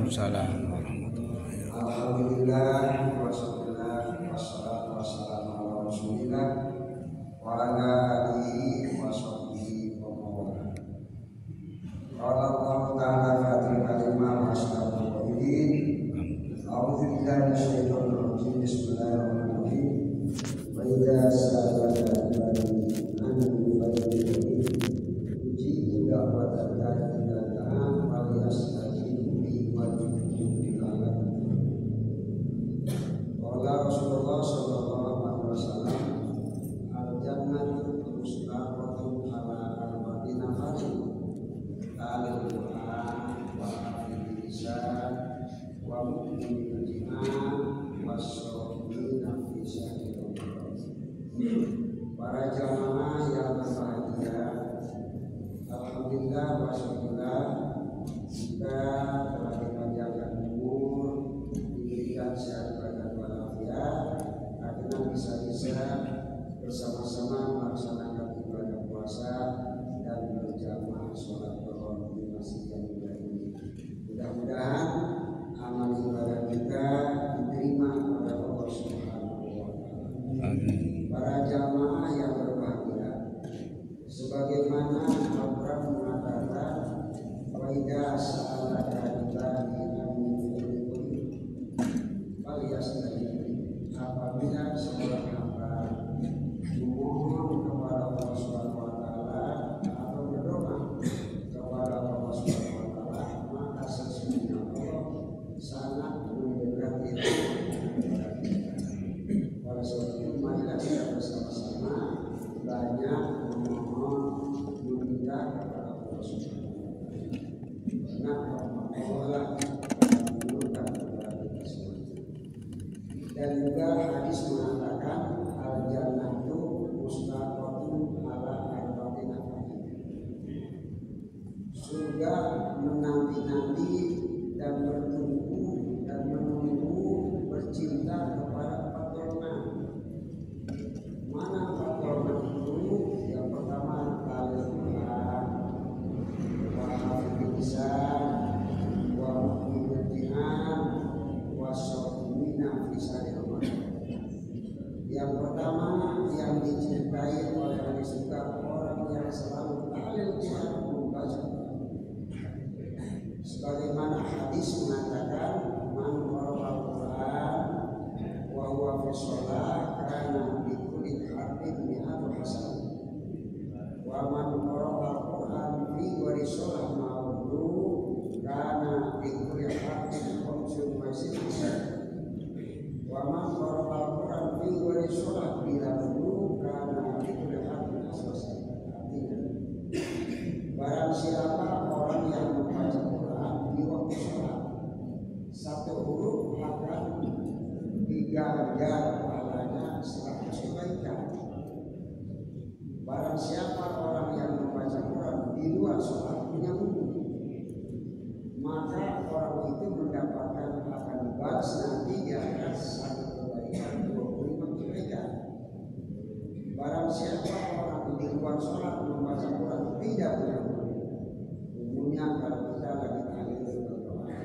Waalaikumsalam warahmatullahi wabarakatuh. Alhamdulillah wassalatu wassalamu ala Rasulillah wa ala alihi wa sahbihi wa mawala. Qala Allah ta'ala fatil kalimah wa ashabul qaidin. A'udzu billahi minasyaitonir rajim. Bismillahirrahmanirrahim. Wa idza sa'alaka ibadi anni fa'inni ujibu da'watad da'i idza da'an falyastajibu li wa yu'minu Qala Rasulullah sallallahu alaihi wasallam al-jannatu mustaqatun ala arba'in nafarin ta'alil Qur'an wa hafidhil lisan wa mu'minil jinan wa shobina fi syahri Ramadan. Para jamaah yang berbahagia, alhamdulillah wa syukurlah kita telah dipanjangkan umur, diberikan sehat badan walafiat, akhirnya bisa bersama-sama melaksanakan ibadah puasa dan berjamaah sholat duha di masjid yang mulia ini. Mudah-mudahan amal ibadah kita diterima oleh Allah Subhanahu wa Ta'ala. Para jamaah yang berbahagia, sebagaimana Al-Quran mengatakan, wa idza sa'alaka ibadi apabila seorang hamba memohon kepada Allah Subhanahu wa Ta'ala atau berdoa kepada Allah Subhanahu wa Ta'ala, maka sesungguhnya Allah sangat mendekati kepada kita. Oleh sebab itu marilah kita bersama-sama banyak memohon meminta kepada Allah Subhanahu wa Ta'ala. Karena Allah dan juga hadis mengatakan al-jannatu mustaqatun ala arba'in nafarin. Surga menanti-nanti dan bertunggu dan menunggu bercinta kepada empat golongan. Mana empat golongan itu? Yang pertama al-Quran, wa hafidhil lisan, wa mu'minil jinan, wa shobina fi syahri Ramadan. Yang pertama yang dicintai oleh Allah suka orang yang selalu tahlil Quran, membaca Quran. Sebagaimana hadis mengatakan, man qara'al Quran wa huwa fi shalah kana bi kulli harfin mi'atu hasanah. Wa man qara'al Quran fi ghairi shalah ma'udhu kana bi kulli harfin khamsun wa sittin. Wa man qara'al Quran fi ghairi shalah bila wudu kana bi kulli harfin aswasan. Artinya, barang siapa orang yang membaca Quran di waktu sholat, satu huruf akan diganjar pahalanya 100 kebaikan. Barang siapa orang yang membaca Quran di luar sholat punya wudu, maka orang itu mendapatkan akan dibalas nanti di atas satu kebaikan 25 kebaikan. Barang siapa orang di luar sholat membaca Quran tidak punya wudu, umumnya kalau kita lagi tahlil berdoa,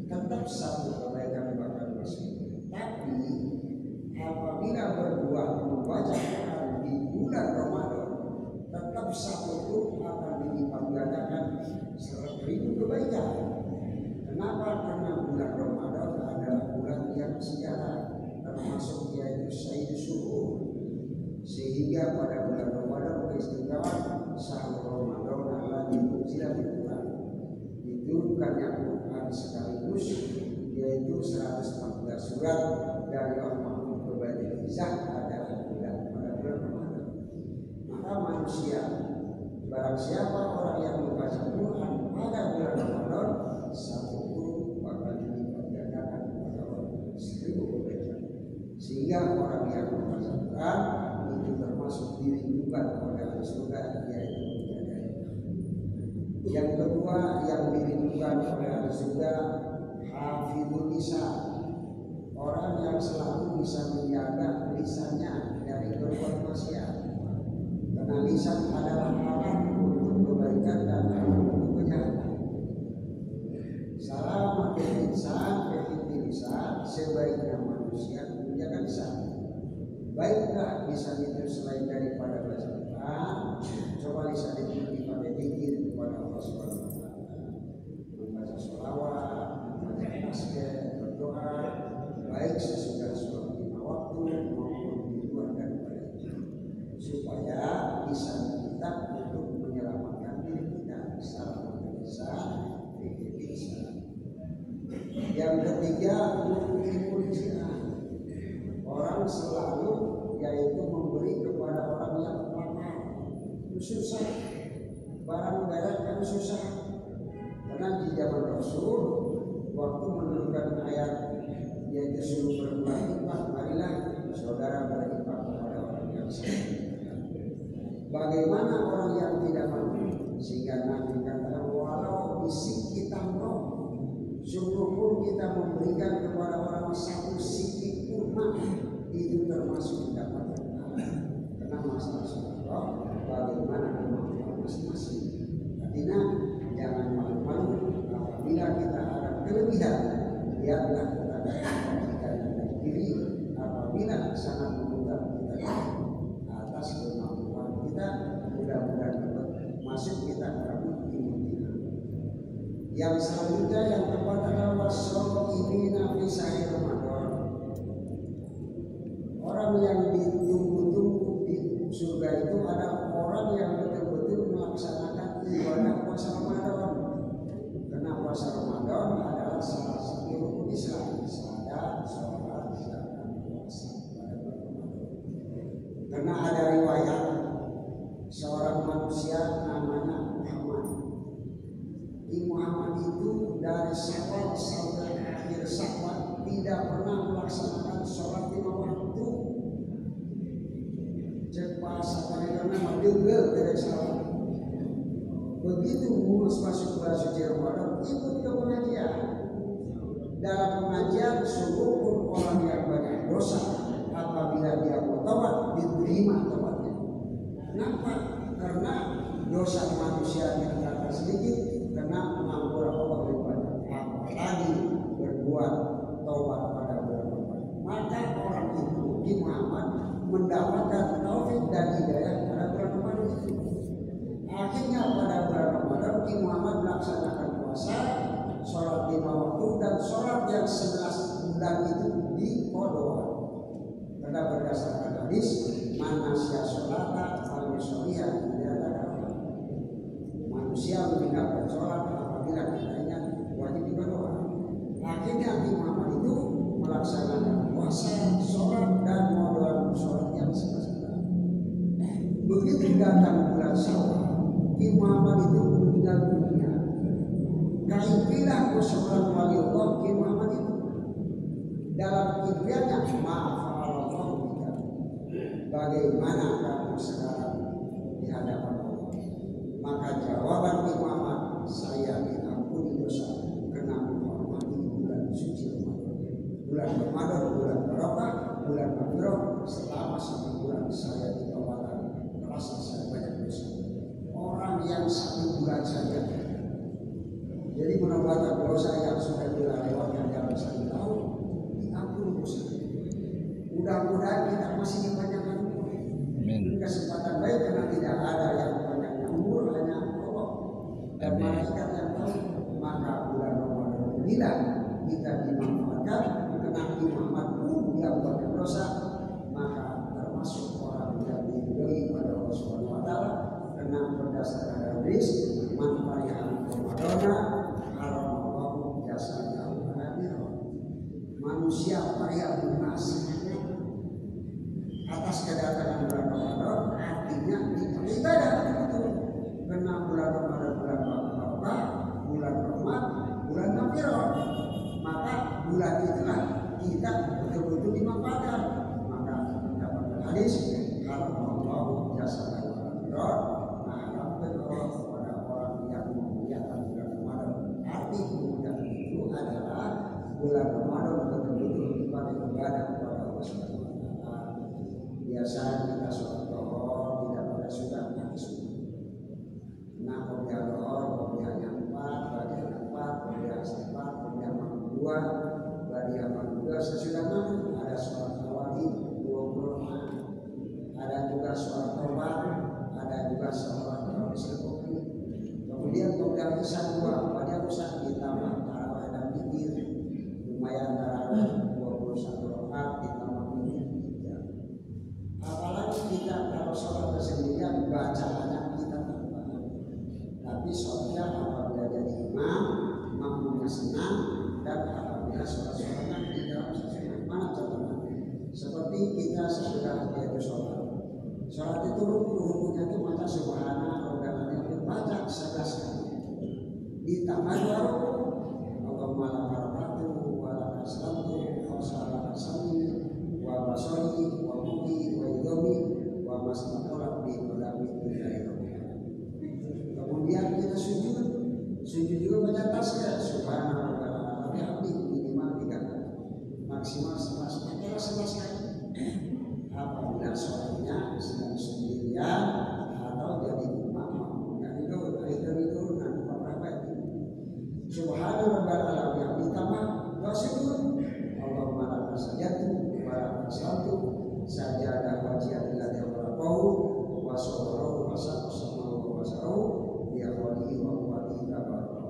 tetap satu kebaikan bakal masuk. Tapi apabila berbuat membaca Quran di bulan Ramadan, tetap satu itu akan dilipat gandakan 100.000 kebaikan. Kenapa? Karena bulan Ramadan adalah bulan yang sejarah, termasuk yaitu Sayyidus Syuhur. Sehingga pada bulan Ramadan beristimewa sahur Ramadan alladzi unzila fil Quran. Diturunkannya Quran sekaligus yaitu 114 surat dari Allah Mahfuz ke Baitul Izzah adalah pada bulan Ramadan. Maka manusia, barang siapa orang yang membaca Quran pada bulan Ramadan, satu huruf bakal dilipat gandakan pada orang 1.000 kebaikan. Sehingga orang yang membaca Quran itu termasuk dirindukan oleh ahli surga, yaitu bidadari. Yang kedua yang dirindukan oleh ahli surga, hafidhul lisan, orang yang selalu bisa menjaga lisannya dari berbuat maksiat. Karena lisan adalah alat untuk kebaikan dan alat untuk kejahatan. Salam insan lisan sebaiknya manusia menjaga lisan. Baiklah lisan itu selain daripada baca Quran, coba lisan itu dipakai zikir kepada Allah Subhanahu wa taala. Membaca sholawat, membaca tasbih, berdoa, baik sesudah sholat 5 waktu maupun di luar daripada itu, supaya lisan kita untuk menyelamatkan diri kita. Selamatkan lisan, lisan. Yang ketiga, mengikuti jiran. Orang selalu yaitu memberi kepada orang yang lapar. Itu susah. Barang berat kan susah. Karena di zaman Rasul waktu menurunkan ayat yaitu suruh berbuat infak, marilah saudara berinfak kepada orang yang sakit. Bagaimana orang yang tidak mampu? Sehingga Nabi katakan walau bisik kita roh, sungguh pun kita memberikan kepada orang satu sikit kurma, itu termasuk mendapatkan pahala. Karena masalah sedekah bagaimana kemampuan masing-masing. Artinya jangan malu-malu apabila kita ada kelebihan, biarlah kita memberikan diri. Apabila sangat membutuhkan kita atas kemampuan kita, mudah-mudahan masuk kita ke dalam iman. Yang selanjutnya yang keempat adalah wasoimina fi sahih Ramadan. Orang yang ditunggu-tunggu di surga itu adalah orang yang betul-betul melaksanakan ibadah puasa Ramadan. Karena puasa Ramadan adalah salah satu rukun Islam, salat, sholat, zakat, puasa pada bulan Ramadan. Karena ada riwayat seorang manusia namanya Muhammad. Muhammad itu dari Syawal sampai akhir Syawal tidak pernah melaksanakan sholat 5 waktu. Cepat sampai karena mendengar dari Syawal. Begitu masuk bulan suci Ramadan, ikut ke pengajian. Dalam pengajian seluruh orang yang banyak dosa, apabila dia bertobat diterima tobatnya. Kenapa? Karena dosa manusia yang kata sedikit, karena mengampura Allah lebih banyak. Apalagi berbuat taubat pada bulan Ramadan. Maka orang itu di Muhammad mendapatkan taufik dan hidayah pada bulan Ramadan itu. Akhirnya pada bulan Ramadan Ki Muhammad melaksanakan puasa, sholat 5 waktu dan sholat yang 11 bulan itu di qadha. Karena berdasarkan hadis manasya sholata al-musoliyah dinyatakan manusia meninggalkan sholat apabila kitanya wajib berdoa. Akhirnya Ki Muhammad itu melaksanakan puasa, sholat dan modal sholat yang 11 bulan. Begitu datang bulan Syawal, Ki Muhammad itu meninggal dunia. Kaifilah kesyukuran wali Allah Ki Muhammad itu dalam impiannya maaf Allah kita. Bagaimana kamu sekarang di hadapan Allah? Maka jawaban Ki Muhammad, saya diampuni dosa karena menghormati bulan suci Ramadan. Bulan Ramadan, bulan barokah, bulan Maghfirah. Selama 1 bulan saya ditaubatkan, merasa saya banyak dosa. Orang yang 1 bulan saja, jadi menaubatkan dosa yang sudah dilewatkan dalam 1 tahun, diampuni dosa. Mudah-mudahan kita masih dipanjangkan umur. Kesempatan baik karena tidak ada yang panjangnya umur, hanya Allah dan malaikat yang tahu. Maka bulan Ramadan bila kita dimanfaatkan, karena Muhammad pun yang banyak dosa, maka termasuk orang yang diridhoi pada Allah Subhanahu wa taala. Karena berdasarkan hadis man fariha Ramadana haramallahu jasadahu akhirah. Manusia pariah lunas atas kedatangan bulan Ramadan, artinya ibadah betul. Karena bulan Ramadan bulan barokah, bulan rahmat, bulan maghfirah. Maka bulan itulah kita betul-betul dimanfaatkan. Maka mendapatkan hadis haramallahu jasadahu akhirah. Kepada orang yang memuliakan bulan Ramadan. Arti kemuliaan itu adalah bulan Ramadan betul-betul dipakai ibadah kepada Allah Subhanahu wa taala. Biasa kita sholat zuhur tidak pada sunnah pakai sunnah. Nah, kemudian zuhur kemudian yang 4, bagian 4, kemudian 4, kemudian 2, kedua bagi yang juga sesudah maghrib ada sholat tarawih 20 ada juga sholat taubat, ada juga sholat tarawih kopi. Kemudian kemudian isya 2 pada usah ditambah tarawih dan witir lumayan tarawih 21 rakaat ditambah witir 3. Apalagi kita kalau sholat bersendirian bacaannya kita tambah. Tapi sholatnya apabila jadi imam, makmumnya senang dan apabila sholat-sholatnya di dalam sesuai. Mana contohnya? Seperti kita sudah yaitu sholat. Sholat itu rukunnya itu baca subhanallah, roganannya itu baca 11 kali. Ditambah 2 rukun. Allahumma lakal hamdu wa lakal hamdu wa salaka sami wa basari wa muhi wa idhomi wa masnaqalat bi qadami kemudian kita sujud juga baca tasbih subhanallah wa bihamdihi minimal 3 kali. Maksimal 11 kali. Apabila sholatnya sedang sendirian atau jadi imam yang itu nanti berapa itu subhanallah wa bihamdihi tambah doa Allahumma lakal sajadtu wa lakal salatu sajadah wajhil ladzi khalaqahu wa sawwarahu wa samahu wa basarahu ya wali wa wali tabaraka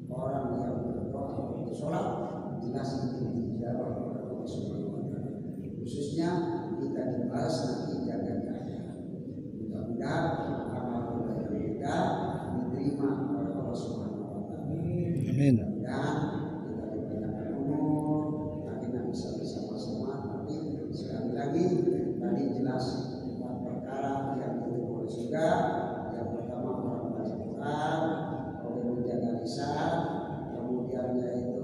orang yang berdoa di sholat jelas itu dijawab oleh Allah Subhanahu wa taala. Khususnya kita dibalas nanti jaga di akhirat. Mudah-mudahan amal kita diterima oleh Allah Subhanahu wa taala. Amin. Dan kita dipanjangkan umur, nanti bisa bersama-sama. Tapi sekali lagi tadi jelas 4 perkara yang diterima oleh surga. Yang pertama orang baca Quran, kemudian menjaga lisan, kemudian yaitu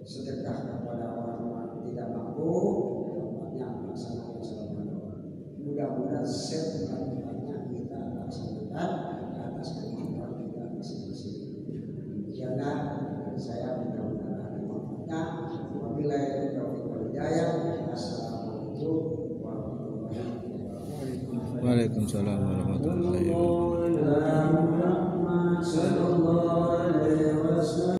sedekah kepada orang tidak mampu, keempatnya melaksanakan sholat malam. Mudah-mudahan secepatnya kita laksanakan atas kemampuan kita masing-masing. Demikianlah saya mudah-mudahan ada manfaatnya. Wabillahi taufiq wal hidayah. Assalamualaikum warahmatullahi wabarakatuh. Waalaikumsalam warahmatullahi wabarakatuh.